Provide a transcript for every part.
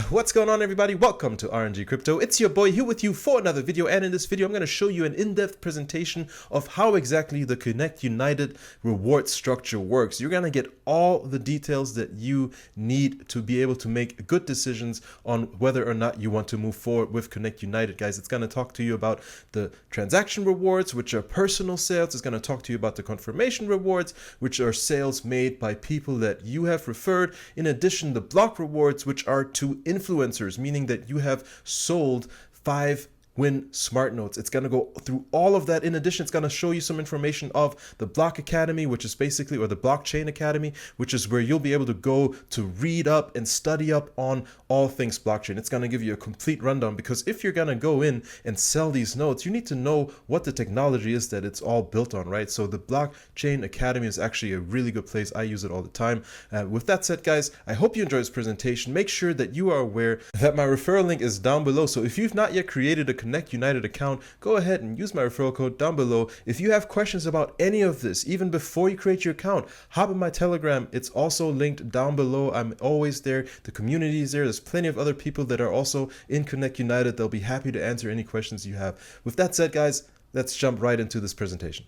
What's going on, everybody? Welcome to RNG Crypto. It's your boy here with you for another video, and in this video I'm going to show you an in-depth presentation of how exactly the Connect United reward structure works. You're going to get all the details that you need to be able to make good decisions on whether or not you want to move forward with Connect United, guys. It's going to talk to you about the transaction rewards, which are personal sales. It's going to talk to you about the confirmation rewards, which are sales made by people that you have referred. In addition, the block rewards, which are to influencers, meaning that you have sold 5 Win Smart Notes. It's going to go through all of that. In addition, it's going to show you some information of the Block Academy, which is basically, or the Blockchain Academy, which is where you'll be able to go to read up and study up on all things blockchain. It's going to give you a complete rundown, because if you're going to go in and sell these notes, you need to know what the technology is that it's all built on, right? So the Blockchain Academy is actually a really good place. I use it all the time. With that said, guys, I hope you enjoyed this presentation. Make sure that you are aware that my referral link is down below. So if you've not yet created a Connect United account, go ahead and use my referral code down below. If you have questions about any of this, even before you create your account, hop in my Telegram. It's also linked down below. I'm always there. The community is there. There's plenty of other people that are also in Connect United. They'll be happy to answer any questions you have. With that said, guys, let's jump right into this presentation.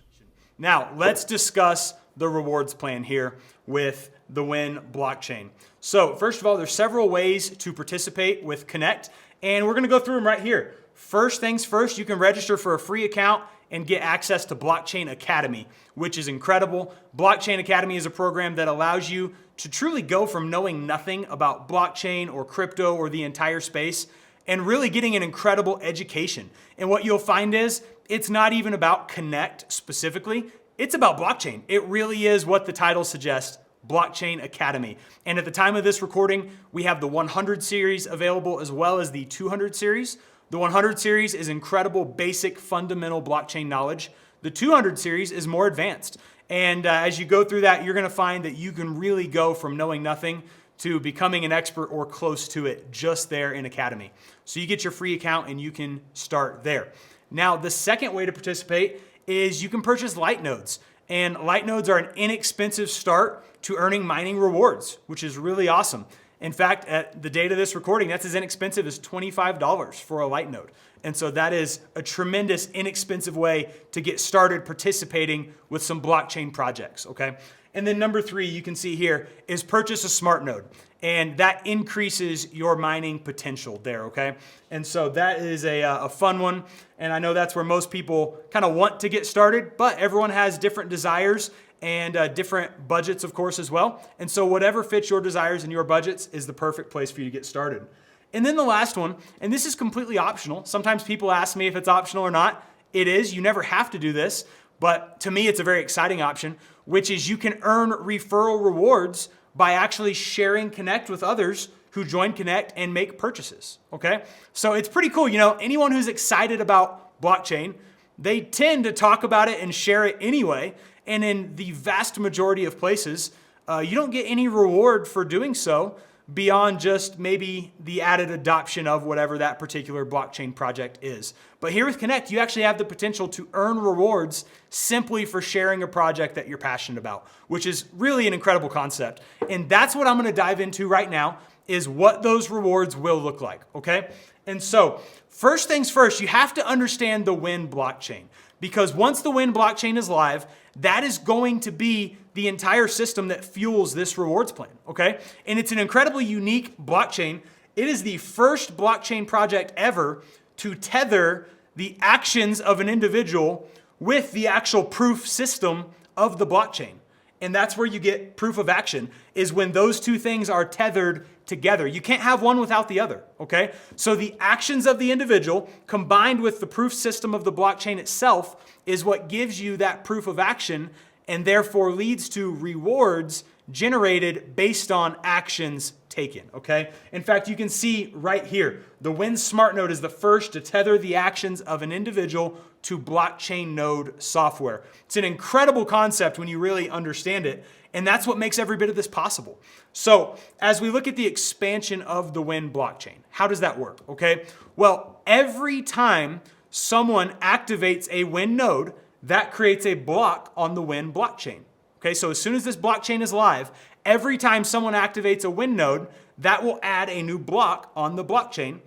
Now, let's discuss the rewards plan here with the Win blockchain. So first of all, there's several ways to participate with Connect, and we're going to go through them right here. First things first, you can register for a free account and get access to Blockchain Academy, which is incredible. Blockchain Academy is a program that allows you to truly go from knowing nothing about blockchain or crypto or the entire space and really getting an incredible education. And what you'll find is it's not even about Connect specifically, it's about blockchain. It really is what the title suggests, Blockchain Academy. And at the time of this recording, we have the 100 series available as well as the 200 series. The 100 series is incredible, basic, fundamental blockchain knowledge. The 200 series is more advanced. And as you go through that, you're going to find that you can really go from knowing nothing to becoming an expert or close to it just there in Academy. So you get your free account and you can start there. Now, the second way to participate is you can purchase light nodes. And light nodes are an inexpensive start to earning mining rewards, which is really awesome. In fact, at the date of this recording, that's as inexpensive as $25 for a light node. And so that is a tremendous, inexpensive way to get started participating with some blockchain projects, okay? And then number 3, you can see here, is purchase a smart node. And that increases your mining potential there, okay? And so that is a fun one. And I know that's where most people kind of want to get started, but everyone has different desires and different budgets, of course, as well. And so whatever fits your desires and your budgets is the perfect place for you to get started. And then the last one, and this is completely optional. Sometimes people ask me if it's optional or not. It is. You never have to do this. But to me, it's a very exciting option, which is you can earn referral rewards by actually sharing Connect with others who join Connect and make purchases, okay? So it's pretty cool. You know, anyone who's excited about blockchain, they tend to talk about it and share it anyway. And in the vast majority of places, you don't get any reward for doing so beyond just maybe the added adoption of whatever that particular blockchain project is. But here with Connect, you actually have the potential to earn rewards simply for sharing a project that you're passionate about, which is really an incredible concept. And that's what I'm going to dive into right now, is what those rewards will look like, okay? And so first things first, you have to understand the Win blockchain, because once the Win blockchain is live, that is going to be the entire system that fuels this rewards plan, okay? And it's an incredibly unique blockchain. It is the first blockchain project ever to tether the actions of an individual with the actual proof system of the blockchain. And that's where you get proof of action, is when those two things are tethered together. You can't have one without the other, okay? So the actions of the individual combined with the proof system of the blockchain itself is what gives you that proof of action, and therefore leads to rewards generated based on actions taken, okay? In fact, you can see right here, the Win Smart Node is the first to tether the actions of an individual to blockchain node software. It's an incredible concept when you really understand it, and that's what makes every bit of this possible. So as we look at the expansion of the Win blockchain, how does that work, okay? Well, every time someone activates a Win node, that creates a block on the Win blockchain. Okay, so as soon as this blockchain is live, every time someone activates a Win node, that will add a new block on the blockchain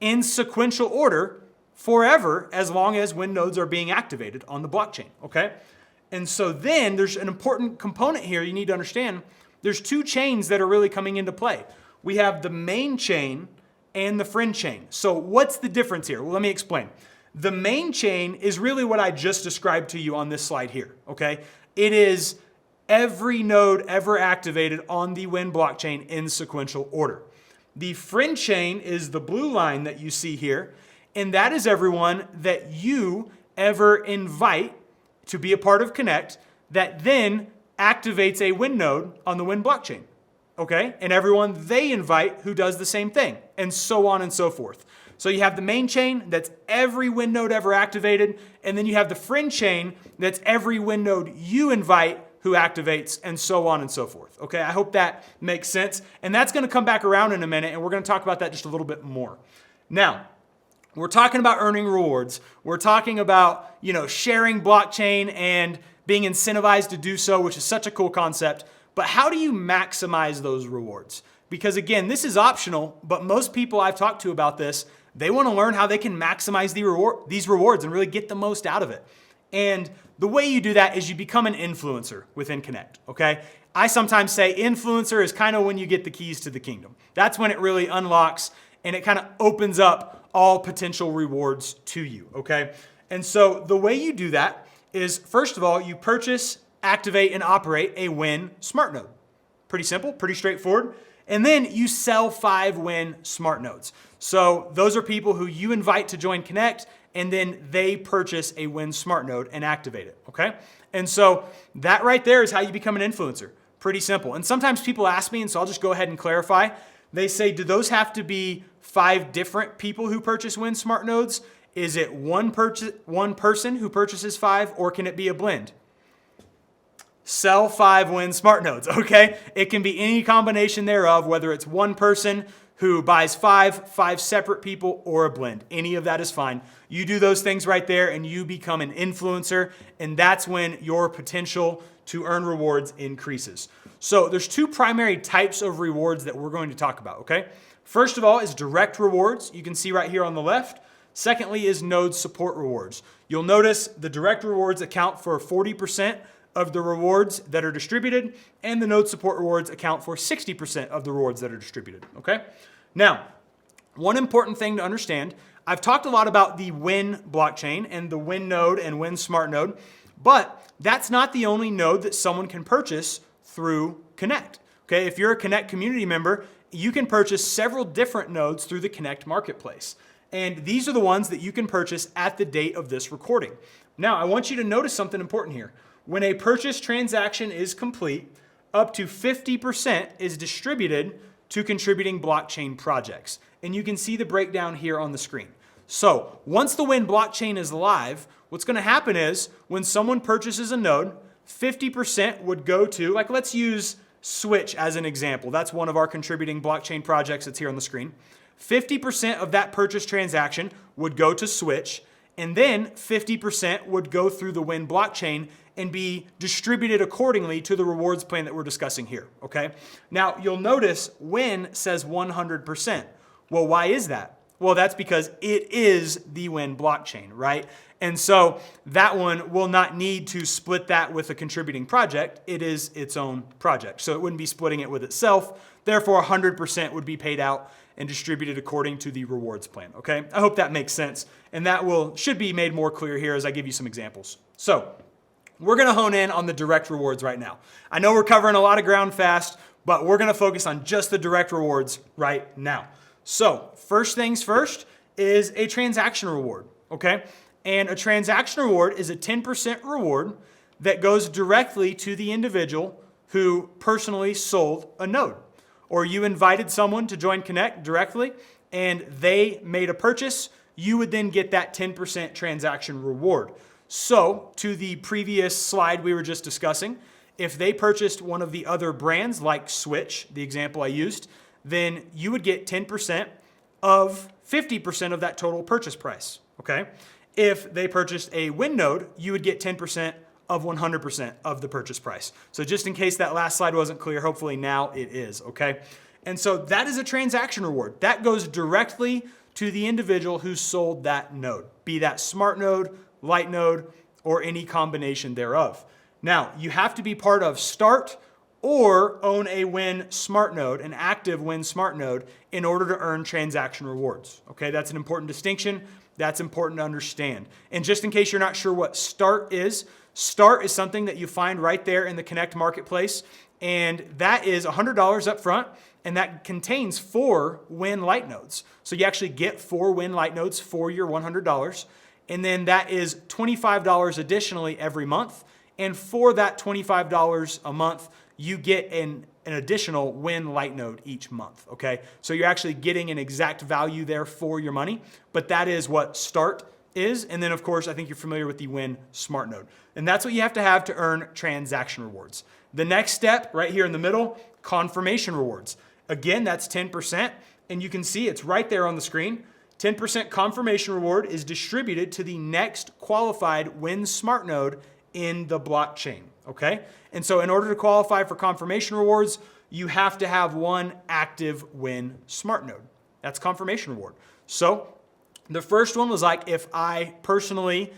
in sequential order forever, as long as when nodes are being activated on the blockchain, okay? And so then there's an important component here you need to understand. There's two chains that are really coming into play. We have the main chain and the friend chain. So what's the difference here? Well, let me explain. The main chain is really what I just described to you on this slide here, okay? It is every node ever activated on the Win blockchain in sequential order. The friend chain is the blue line that you see here, and that is everyone that you ever invite to be a part of Connect that then activates a Win node on the Win blockchain, okay? And everyone they invite who does the same thing, and so on and so forth. So you have the main chain, that's every Win node ever activated, and then you have the friend chain, that's every Win node you invite who activates, and so on and so forth, okay? I hope that makes sense, and that's gonna come back around in a minute, and we're gonna talk about that just a little bit more. Now, we're talking about earning rewards. We're talking about, sharing blockchain and being incentivized to do so, which is such a cool concept. But how do you maximize those rewards? Because again, this is optional, but most people I've talked to about this, they want to learn how they can maximize these rewards and really get the most out of it. And the way you do that is you become an influencer within Connect, okay? I sometimes say influencer is kind of when you get the keys to the kingdom. That's when it really unlocks and it kind of opens up all potential rewards to you, okay? And so the way you do that is, first of all, you purchase, activate, and operate a Win smart node. Pretty simple, pretty straightforward. And then you sell 5 Win smart nodes. So those are people who you invite to join Connect, and then they purchase a Win smart node and activate it, okay? And so that right there is how you become an influencer. Pretty simple. And sometimes people ask me, and so I'll just go ahead and clarify. They say, do those have to be 5 different people who purchase Win smart nodes? Is it one person who purchases 5, or can it be a blend? Sell 5 Win smart nodes, okay? It can be any combination thereof, whether it's one person who buys 5 separate people, or a blend. Any of that is fine. You do those things right there and you become an influencer, and that's when your potential to earn rewards increases. So there's 2 primary types of rewards that we're going to talk about, okay? First of all is direct rewards. You can see right here on the left. Secondly is node support rewards. You'll notice the direct rewards account for 40% of the rewards that are distributed, and the node support rewards account for 60% of the rewards that are distributed, okay? Now, one important thing to understand, I've talked a lot about the Win blockchain and the Win node and Win smart node, but that's not the only node that someone can purchase through Connect, okay? If you're a Connect community member, you can purchase several different nodes through the Connect marketplace. And these are the ones that you can purchase at the date of this recording. Now, I want you to notice something important here. When a purchase transaction is complete, up to 50% is distributed to contributing blockchain projects. And you can see the breakdown here on the screen. So once the Win blockchain is live, what's going to happen is when someone purchases a node, 50% would go to, like let's use Switch as an example. That's one of our contributing blockchain projects that's here on the screen. 50% of that purchase transaction would go to Switch, and then 50% would go through the Win blockchain and be distributed accordingly to the rewards plan that we're discussing here, okay? Now, you'll notice Win says 100%. Well, why is that? Well, that's because it is the Win blockchain, right? And so that one will not need to split that with a contributing project. It is its own project. So it wouldn't be splitting it with itself. Therefore, 100% would be paid out and distributed according to the rewards plan, okay? I hope that makes sense. And that should be made more clear here as I give you some examples. So we're gonna hone in on the direct rewards right now. I know we're covering a lot of ground fast, but we're gonna focus on just the direct rewards right now. So first things first is a transaction reward, okay? And a transaction reward is a 10% reward that goes directly to the individual who personally sold a node. Or you invited someone to join Connect directly and they made a purchase, you would then get that 10% transaction reward. So to the previous slide we were just discussing, if they purchased one of the other brands like Switch, the example I used, then you would get 10% of 50% of that total purchase price, okay? If they purchased a Win node, you would get 10% of 100% of the purchase price. So just in case that last slide wasn't clear, hopefully now it is, okay? And so that is a transaction reward. That goes directly to the individual who sold that node, be that smart node, light node, or any combination thereof. Now, you have to be part of Start or own a Win smart node, an active Win smart node, in order to earn transaction rewards. Okay, that's an important distinction. That's important to understand. And just in case you're not sure what Start is something that you find right there in the Connect marketplace. And that is $100 up front, and that contains 4 Win light nodes. So you actually get 4 Win light nodes for your $100. And then that is $25 additionally every month. And for that $25 a month, you get an additional Win light node each month, okay? So you're actually getting an exact value there for your money, but that is what Start is. And then of course, I think you're familiar with the Win smart node. And that's what you have to earn transaction rewards. The next step right here in the middle, confirmation rewards. Again, that's 10%, and you can see it's right there on the screen. 10% confirmation reward is distributed to the next qualified Win smart node in the blockchain, okay? And so in order to qualify for confirmation rewards, you have to have one active Win smart node. That's confirmation reward. So the first one was like if I personally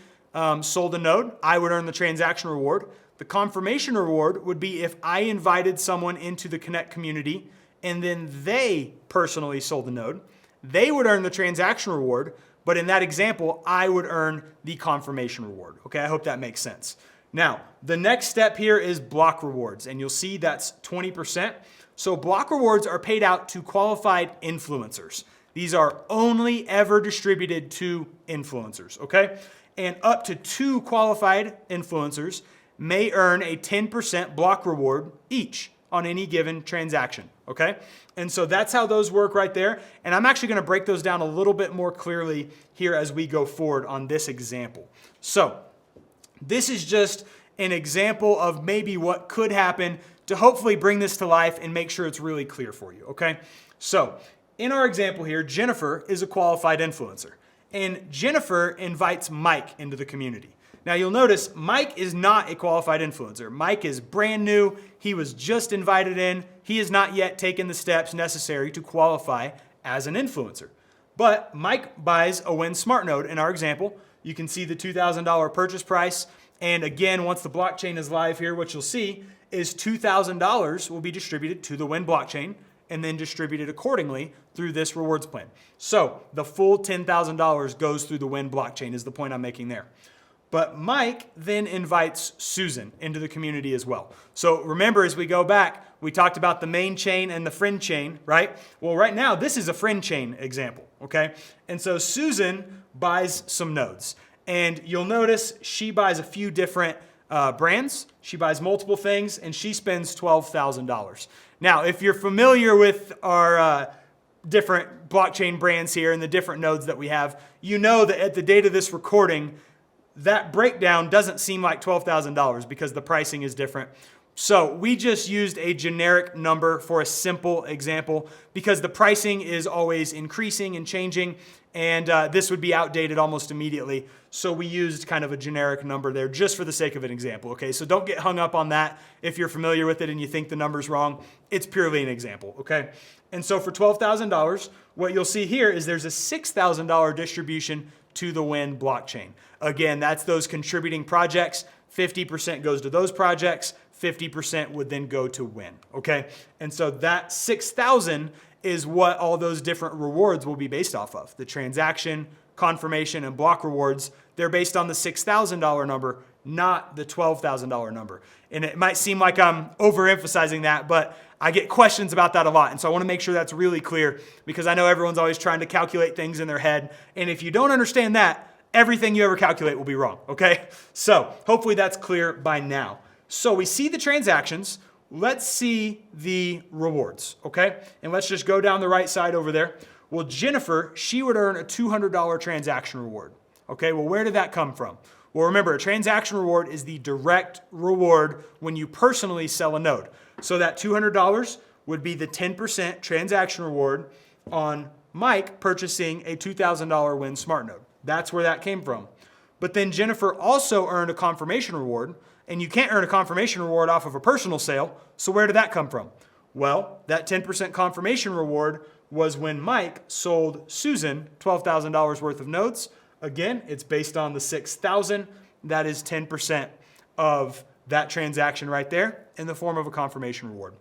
sold a node, I would earn the transaction reward. The confirmation reward would be if I invited someone into the Connect community and then they personally sold a node, they would earn the transaction reward. But in that example, I would earn the confirmation reward. Okay, I hope that makes sense. Now, the next step here is block rewards, and you'll see that's 20%. So block rewards are paid out to qualified influencers. These are only ever distributed to influencers, okay? And up to 2 qualified influencers may earn a 10% block reward each on any given transaction, okay? And so that's how those work right there. And I'm actually gonna break those down a little bit more clearly here as we go forward on this example. So this is just an example of maybe what could happen to hopefully bring this to life and make sure it's really clear for you, okay? So in our example here, Jennifer is a qualified influencer, and Jennifer invites Mike into the community. Now you'll notice Mike is not a qualified influencer. Mike is brand new. He was just invited in. He has not yet taken the steps necessary to qualify as an influencer. But Mike buys a Win smart node in our example. You can see the $2,000 purchase price. And again, once the blockchain is live here, what you'll see is $2,000 will be distributed to the Win blockchain and then distributed accordingly through this rewards plan. So the full $10,000 goes through the Win blockchain is the point I'm making there. But Mike then invites Susan into the community as well. So remember, as we go back, we talked about the main chain and the friend chain, right? Well, right now, this is a friend chain example, okay? And so Susan buys some nodes. And you'll notice she buys a few different brands. She buys multiple things, and she spends $12,000. Now, if you're familiar with our different blockchain brands here and the different nodes that we have, you know that at the date of this recording, that breakdown doesn't seem like $12,000 because the pricing is different. So we just used a generic number for a simple example because the pricing is always increasing and changing, and this would be outdated almost immediately. So we used kind of a generic number there just for the sake of an example, okay? So don't get hung up on that if you're familiar with it and you think the number's wrong. It's purely an example, okay? And so for $12,000, what you'll see here is there's a $6,000 distribution to the Win blockchain. Again, that's those contributing projects. 50% goes to those projects. 50% would then go to Win, okay? And so that 6,000 is what all those different rewards will be based off of. The transaction, confirmation, and block rewards, they're based on the $6,000 number, not the $12,000 number. And it might seem like I'm overemphasizing that, but I get questions about that a lot. And so I want to make sure that's really clear because I know everyone's always trying to calculate things in their head. And if you don't understand that, everything you ever calculate will be wrong, okay? So hopefully that's clear by now. So we see the transactions. Let's see the rewards, okay? And let's just go down the right side over there. Well, Jennifer, she would earn a $200 transaction reward. Okay, well, where did that come from? Well, remember, a transaction reward is the direct reward when you personally sell a node. So that $200 would be the 10% transaction reward on Mike purchasing a $2,000 Win smart node. That's where that came from. But then Jennifer also earned a confirmation reward, and you can't earn a confirmation reward off of a personal sale. So where did that come from? Well, that 10% confirmation reward was when Mike sold Susan $12,000 worth of nodes. Again, it's based on the 6,000. That is 10% of that transaction right there in the form of a confirmation reward.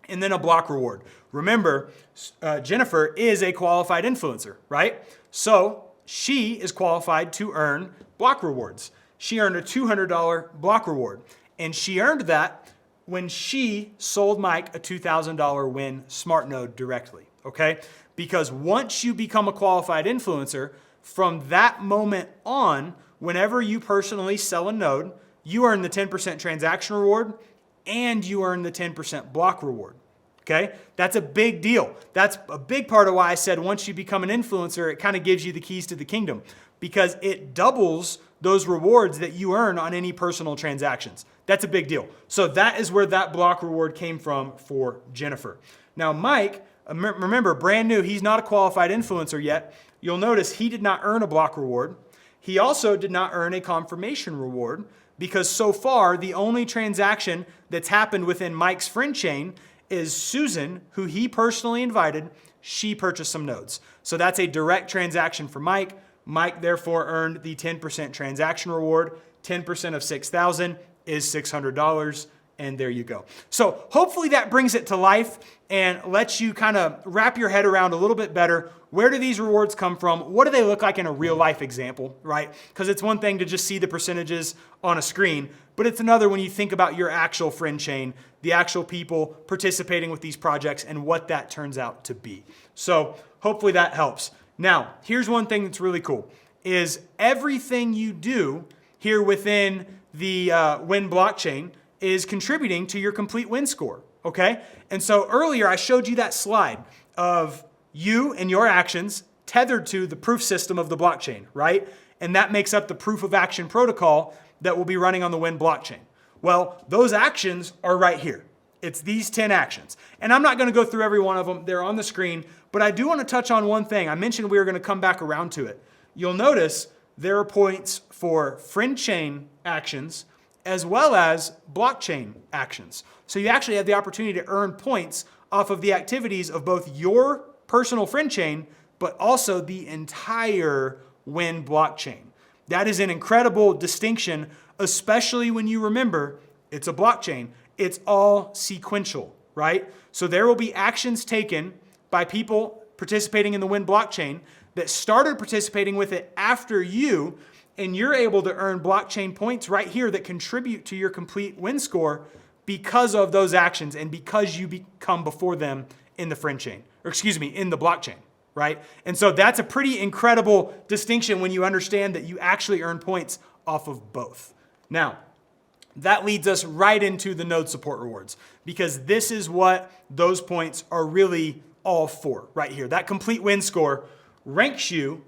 And then a block reward. Remember, Jennifer is a qualified influencer, right? So she is qualified to earn block rewards. She earned a $200 block reward, and she earned that when she sold Mike a $2,000 Win Smart Node directly, okay? Because once you become a qualified influencer, from that moment on, whenever you personally sell a node, you earn the 10% transaction reward and you earn the 10% block reward, okay? That's a big deal. That's a big part of why I said once you become an influencer, it kind of gives you the keys to the kingdom because it doubles those rewards that you earn on any personal transactions. That's a big deal. So that is where that block reward came from for Jennifer. Now, Mike, remember, brand new, he's not a qualified influencer yet. You'll notice he did not earn a block reward. He also did not earn a confirmation reward because so far the only transaction that's happened within Mike's friend chain is Susan, who he personally invited. She purchased some nodes. So that's a direct transaction for Mike. Mike therefore earned the 10% transaction reward. 10% of 6,000 is $600. And there you go. So hopefully that brings it to life and lets you kind of wrap your head around a little bit better. Where do these rewards come from? What do they look like in a real life example, right? Because it's one thing to just see the percentages on a screen, but it's another when you think about your actual friend chain, the actual people participating with these projects and what that turns out to be. So hopefully that helps. Now, here's one thing that's really cool is everything you do here within the Win blockchain is contributing to your complete win score, okay? And so earlier I showed you that slide of you and your actions tethered to the proof system of the blockchain, right? And that makes up the proof of action protocol that will be running on the Win blockchain. Well, those actions are right here. It's these 10 actions. And I'm not gonna go through every one of them. They're on the screen, but I do wanna touch on one thing. I mentioned we were gonna come back around to it. You'll notice there are points for friend chain actions as well as blockchain actions. So you actually have the opportunity to earn points off of the activities of both your personal friend chain, but also the entire Win blockchain. That is an incredible distinction, especially when you remember it's a blockchain. It's all sequential, right? So there will be actions taken by people participating in the Win blockchain that started participating with it after you, and you're able to earn blockchain points right here that contribute to your complete win score because of those actions and because you become before them in the friend chain, or excuse me, in the blockchain, right? And so that's a pretty incredible distinction when you understand that you actually earn points off of both. Now, that leads us right into the node support rewards because this is what those points are really all for right here. That complete win score ranks you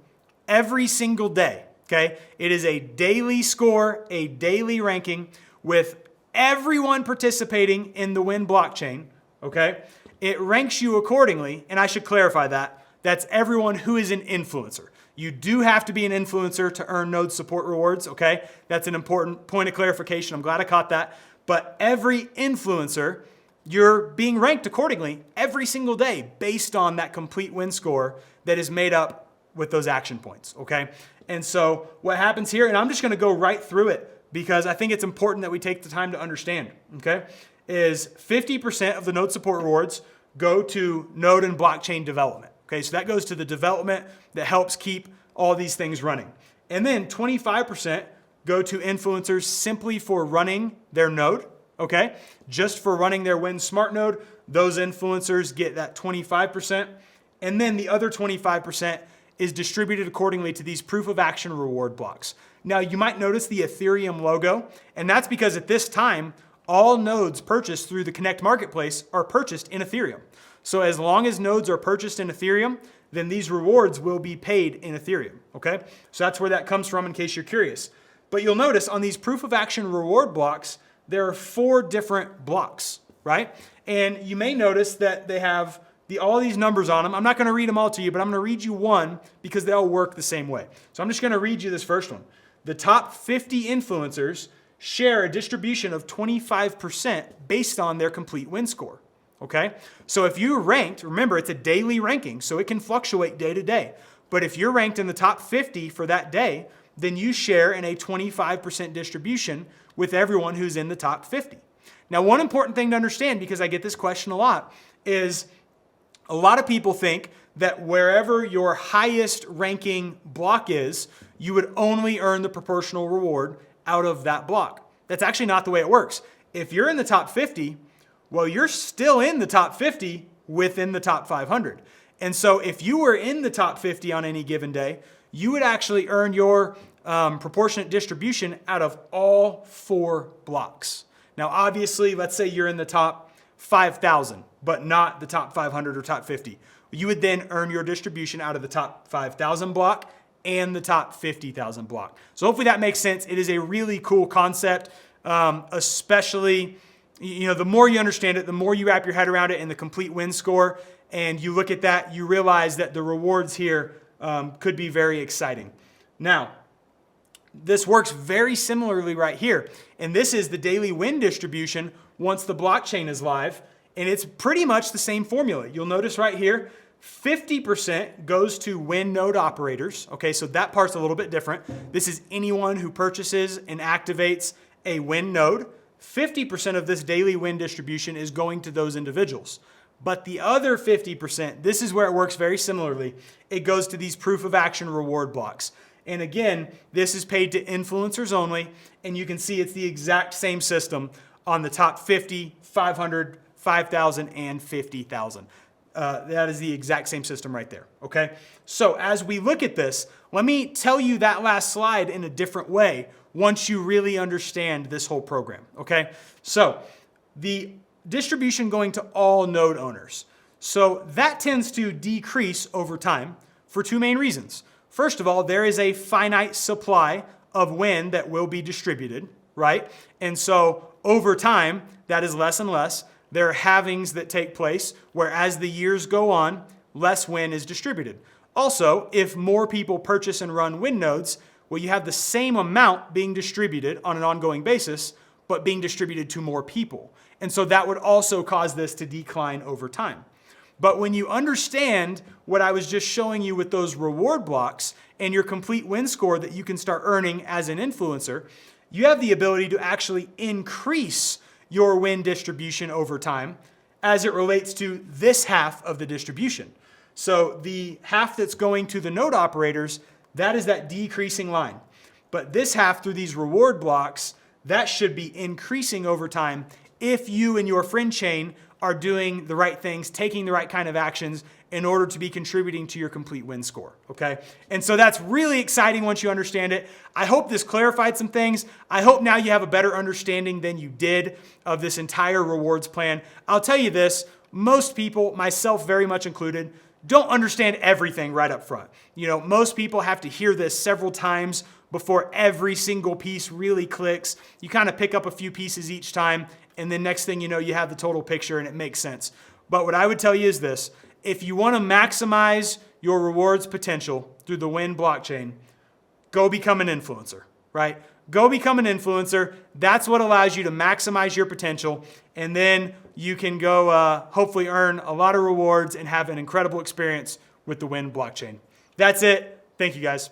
every single day. Okay, it is a daily score, a daily ranking with everyone participating in the Win blockchain, okay? It ranks you accordingly, and I should clarify that. That's everyone who is an influencer. You do have to be an influencer to earn node support rewards, okay? That's an important point of clarification. I'm glad I caught that. But every influencer, you're being ranked accordingly every single day based on that complete win score that is made up with those action points, okay? And so what happens here, and I'm just gonna go right through it because I think it's important that we take the time to understand, okay, is 50% of the node support rewards go to node and blockchain development, okay? So that goes to the development that helps keep all these things running. And then 25% go to influencers simply for running their node, okay? Just for running their Win Smart Node, those influencers get that 25%. And then the other 25% is distributed accordingly to these proof of action reward blocks. Now you might notice the Ethereum logo, and that's because at this time, all nodes purchased through the Connect Marketplace are purchased in Ethereum. So as long as nodes are purchased in Ethereum, then these rewards will be paid in Ethereum, okay? So that's where that comes from in case you're curious. But you'll notice on these proof of action reward blocks, there are 4 different blocks, right? And you may notice that they have all these numbers on them. I'm not gonna read them all to you, but I'm gonna read you one because they all work the same way. So I'm just gonna read you this first one. The top 50 influencers share a distribution of 25% based on their complete win score, okay? So if you ranked, remember it's a daily ranking, so it can fluctuate day to day. But if you're ranked in the top 50 for that day, then you share in a 25% distribution with everyone who's in the top 50. Now, one important thing to understand, because I get this question a lot, is a lot of people think that wherever your highest ranking block is, you would only earn the proportional reward out of that block. That's actually not the way it works. If you're in the top 50, well, you're still in the top 50 within the top 500. And so if you were in the top 50 on any given day, you would actually earn your proportionate distribution out of all 4 blocks. Now, obviously, let's say you're in the top 5,000, but not the top 500 or top 50. You would then earn your distribution out of the top 5,000 block and the top 50,000 block. So hopefully that makes sense. It is a really cool concept, especially, the more you understand it, the more you wrap your head around it in the complete win score, and you look at that, you realize that the rewards here could be very exciting. Now, this works very similarly right here. And this is the daily win distribution once the blockchain is live. And it's pretty much the same formula. You'll notice right here, 50% goes to win node operators. Okay, so that part's a little bit different. This is anyone who purchases and activates a win node. 50% of this daily win distribution is going to those individuals. But the other 50%, this is where it works very similarly. It goes to these proof of action reward blocks. And again, this is paid to influencers only, and you can see it's the exact same system on the top 50, 500, 5,000, and 50,000. That is the exact same system right there, okay? So as we look at this, let me tell you that last slide in a different way once you really understand this whole program, okay? So the distribution going to all node owners. So that tends to decrease over time for 2 main reasons. First of all, there is a finite supply of win that will be distributed, right? And so over time, that is less and less. There are halvings that take place where as the years go on, less win is distributed. Also, if more people purchase and run win nodes, well, you have the same amount being distributed on an ongoing basis, but being distributed to more people. And so that would also cause this to decline over time. But when you understand what I was just showing you with those reward blocks and your complete win score that you can start earning as an influencer, you have the ability to actually increase your win distribution over time as it relates to this half of the distribution. So the half that's going to the node operators, that is that decreasing line. But this half through these reward blocks, that should be increasing over time if you and your friend chain are doing the right things, taking the right kind of actions in order to be contributing to your complete win score, okay? And so that's really exciting once you understand it. I hope this clarified some things. I hope now you have a better understanding than you did of this entire rewards plan. I'll tell you this, most people, myself very much included, don't understand everything right up front. Most people have to hear this several times before every single piece really clicks. You kind of pick up a few pieces each time, and then next thing you know, you have the total picture and it makes sense. But what I would tell you is this: if you want to maximize your rewards potential through the Win blockchain, go become an influencer, right? Go become an influencer. That's what allows you to maximize your potential. And then you can go hopefully earn a lot of rewards and have an incredible experience with the Win blockchain. That's it. Thank you, guys.